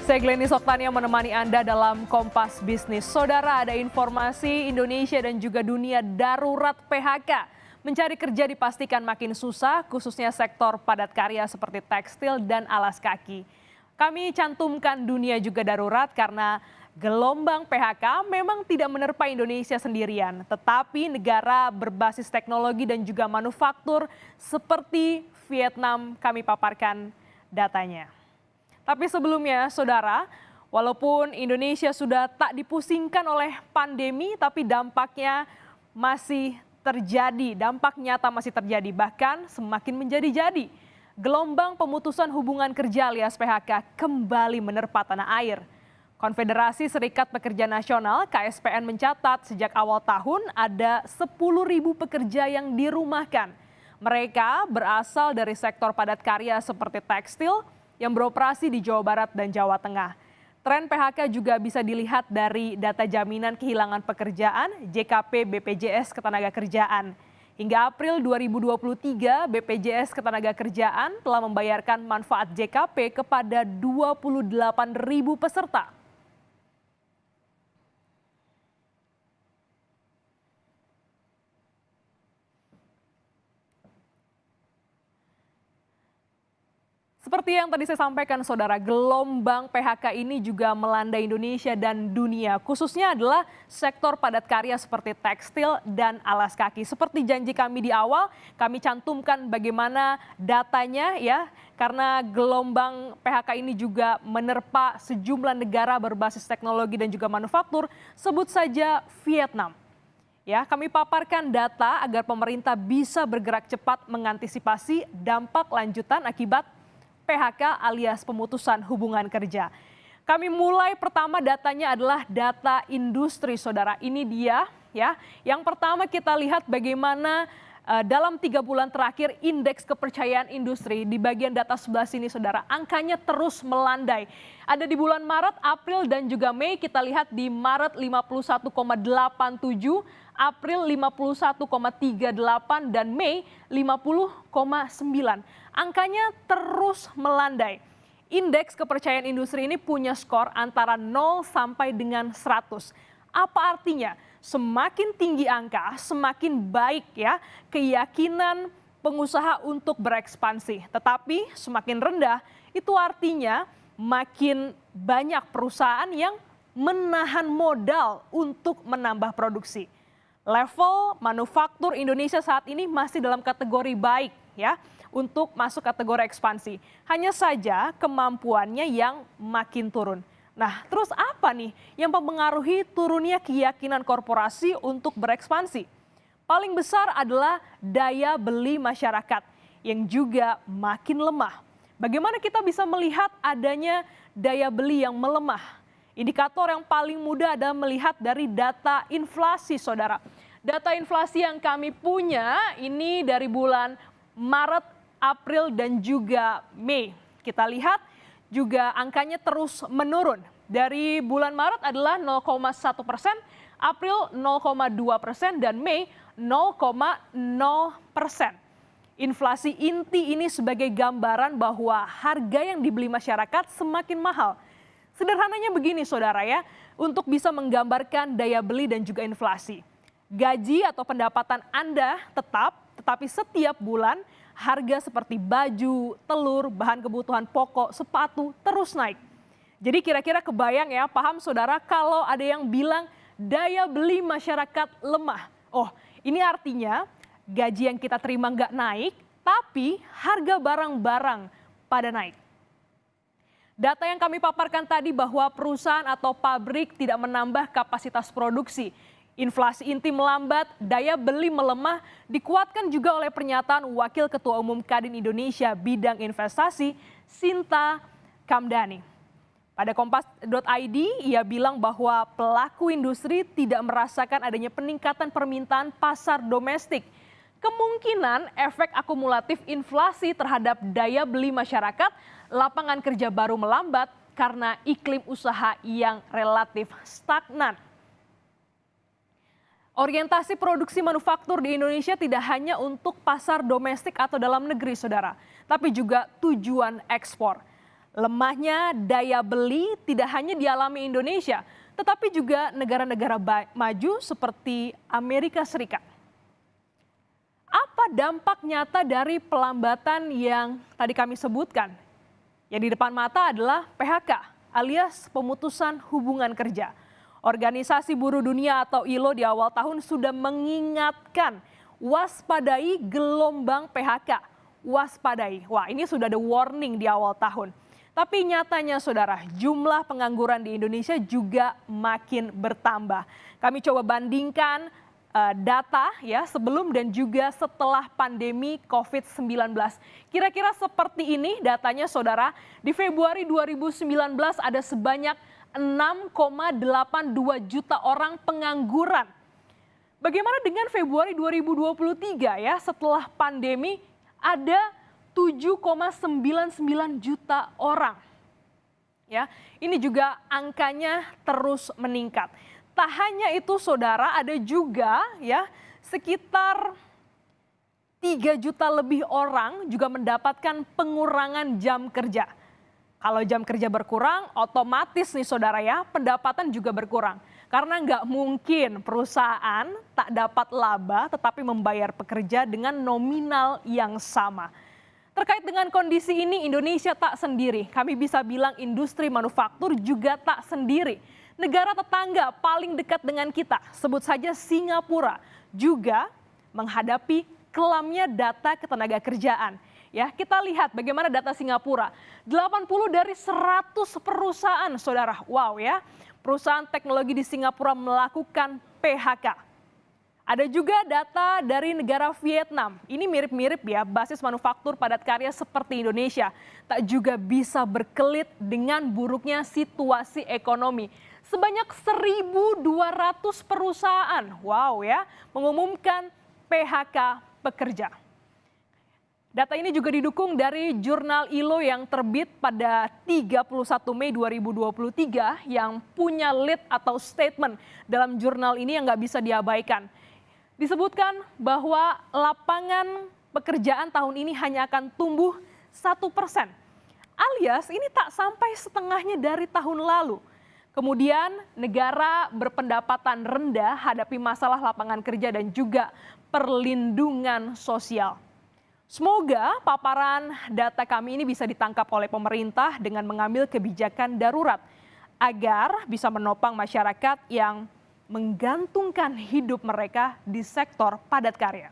Saya Glenny Soktania menemani Anda dalam Kompas Bisnis. Saudara, ada informasi Indonesia dan juga dunia darurat PHK. Mencari kerja dipastikan makin susah, khususnya sektor padat karya seperti tekstil dan alas kaki. Kami cantumkan dunia juga darurat karena gelombang PHK memang tidak menerpa Indonesia sendirian. Tetapi negara berbasis teknologi dan juga manufaktur seperti Vietnam, kami paparkan datanya. Tapi sebelumnya, saudara, walaupun Indonesia sudah tak dipusingkan oleh pandemi, tapi dampaknya masih terjadi, dampak nyata masih terjadi, bahkan semakin menjadi-jadi. Gelombang pemutusan hubungan kerja alias PHK kembali menerpa tanah air. Konfederasi Serikat Pekerja Nasional KSPN mencatat sejak awal tahun ada 10.000 pekerja yang dirumahkan. Mereka berasal dari sektor padat karya seperti tekstil, yang beroperasi di Jawa Barat dan Jawa Tengah. Tren PHK juga bisa dilihat dari data jaminan kehilangan pekerjaan JKP BPJS Ketenagakerjaan. Hingga April 2023, BPJS Ketenagakerjaan telah membayarkan manfaat JKP kepada 28.000 peserta. Seperti yang tadi saya sampaikan, saudara, gelombang PHK ini juga melanda Indonesia dan dunia. Khususnya adalah sektor padat karya seperti tekstil dan alas kaki. Seperti janji kami di awal, kami cantumkan bagaimana datanya ya. Karena gelombang PHK ini juga menerpa sejumlah negara berbasis teknologi dan juga manufaktur. Sebut saja Vietnam. Ya, kami paparkan data agar pemerintah bisa bergerak cepat mengantisipasi dampak lanjutan akibat PHK alias pemutusan hubungan kerja. Kami mulai pertama datanya adalah data industri, saudara. Ini dia ya. Yang pertama kita lihat bagaimana dalam 3 bulan terakhir indeks kepercayaan industri di bagian data sebelah sini, saudara. Angkanya terus melandai. Ada di bulan Maret, April dan juga Mei. Kita lihat di Maret 51,87, April 51,38 dan Mei 50,9. Angkanya terus melandai. Indeks kepercayaan industri ini punya skor antara 0 sampai dengan 100. Apa artinya? Semakin tinggi angka, semakin baik ya keyakinan pengusaha untuk berekspansi. Tetapi semakin rendah, itu artinya makin banyak perusahaan yang menahan modal untuk menambah produksi. Level manufaktur Indonesia saat ini masih dalam kategori baik ya untuk masuk kategori ekspansi. Hanya saja kemampuannya yang makin turun. Nah, terus apa nih yang mempengaruhi turunnya keyakinan korporasi untuk berekspansi? Paling besar adalah daya beli masyarakat yang juga makin lemah. Bagaimana kita bisa melihat adanya daya beli yang melemah? Indikator yang paling mudah adalah melihat dari data inflasi, saudara. Data inflasi yang kami punya ini dari bulan Maret, April dan juga Mei. Kita lihat juga angkanya terus menurun. Dari bulan Maret adalah 0,1%, April 0,2% dan Mei 0,0%. Inflasi inti ini sebagai gambaran bahwa harga yang dibeli masyarakat semakin mahal. Sederhananya begini, saudara ya, untuk bisa menggambarkan daya beli dan juga inflasi. Gaji atau pendapatan Anda tetap, tetapi setiap bulan harga seperti baju, telur, bahan kebutuhan pokok, sepatu terus naik. Jadi kira-kira kebayang ya, paham saudara kalau ada yang bilang daya beli masyarakat lemah. Oh, ini artinya gaji yang kita terima nggak naik, tapi harga barang-barang pada naik. Data yang kami paparkan tadi bahwa perusahaan atau pabrik tidak menambah kapasitas produksi. Inflasi inti melambat, daya beli melemah, dikuatkan juga oleh pernyataan Wakil Ketua Umum Kadin Indonesia bidang investasi, Sinta Kamdani. Pada kompas.id, ia bilang bahwa pelaku industri tidak merasakan adanya peningkatan permintaan pasar domestik. Kemungkinan efek akumulatif inflasi terhadap daya beli masyarakat, lapangan kerja baru melambat karena iklim usaha yang relatif stagnan. Orientasi produksi manufaktur di Indonesia tidak hanya untuk pasar domestik atau dalam negeri, saudara, tapi juga tujuan ekspor. Lemahnya daya beli tidak hanya dialami Indonesia, tetapi juga negara-negara maju seperti Amerika Serikat. Apa dampak nyata dari pelambatan yang tadi kami sebutkan? Yang di depan mata adalah PHK alias pemutusan hubungan kerja. Organisasi Buruh Dunia atau ILO di awal tahun sudah mengingatkan waspadai gelombang PHK. Waspadai. Wah, ini sudah ada warning di awal tahun. Tapi nyatanya saudara, jumlah pengangguran di Indonesia juga makin bertambah. Kami coba bandingkan data ya sebelum dan juga setelah pandemi COVID-19. Kira-kira seperti ini datanya saudara, di Februari 2019 ada sebanyak 6,82 juta orang pengangguran. Bagaimana dengan Februari 2023 ya, setelah pandemi ada 7,99 juta orang. Ya, ini juga angkanya terus meningkat. Tak hanya itu saudara, ada juga ya sekitar 3 juta lebih orang juga mendapatkan pengurangan jam kerja. Kalau jam kerja berkurang, otomatis nih saudara ya, pendapatan juga berkurang. Karena nggak mungkin perusahaan tak dapat laba tetapi membayar pekerja dengan nominal yang sama. Terkait dengan kondisi ini, Indonesia tak sendiri. Kami bisa bilang industri manufaktur juga tak sendiri. Negara tetangga paling dekat dengan kita, sebut saja Singapura, juga menghadapi kelamnya data ketenaga kerjaan. Ya, kita lihat bagaimana data Singapura. 80 dari 100 perusahaan, saudara. Wow ya, perusahaan teknologi di Singapura melakukan PHK. Ada juga data dari negara Vietnam. Ini mirip-mirip ya, basis manufaktur padat karya seperti Indonesia. Tak juga bisa berkelit dengan buruknya situasi ekonomi. Sebanyak 1.200 perusahaan, wow ya, mengumumkan PHK pekerja. Data ini juga didukung dari jurnal ILO yang terbit pada 31 Mei 2023 yang punya lead atau statement dalam jurnal ini yang nggak bisa diabaikan. Disebutkan bahwa lapangan pekerjaan tahun ini hanya akan tumbuh 1%. Alias ini tak sampai setengahnya dari tahun lalu. Kemudian negara berpendapatan rendah hadapi masalah lapangan kerja dan juga perlindungan sosial. Semoga paparan data kami ini bisa ditangkap oleh pemerintah dengan mengambil kebijakan darurat agar bisa menopang masyarakat yang menggantungkan hidup mereka di sektor padat karya.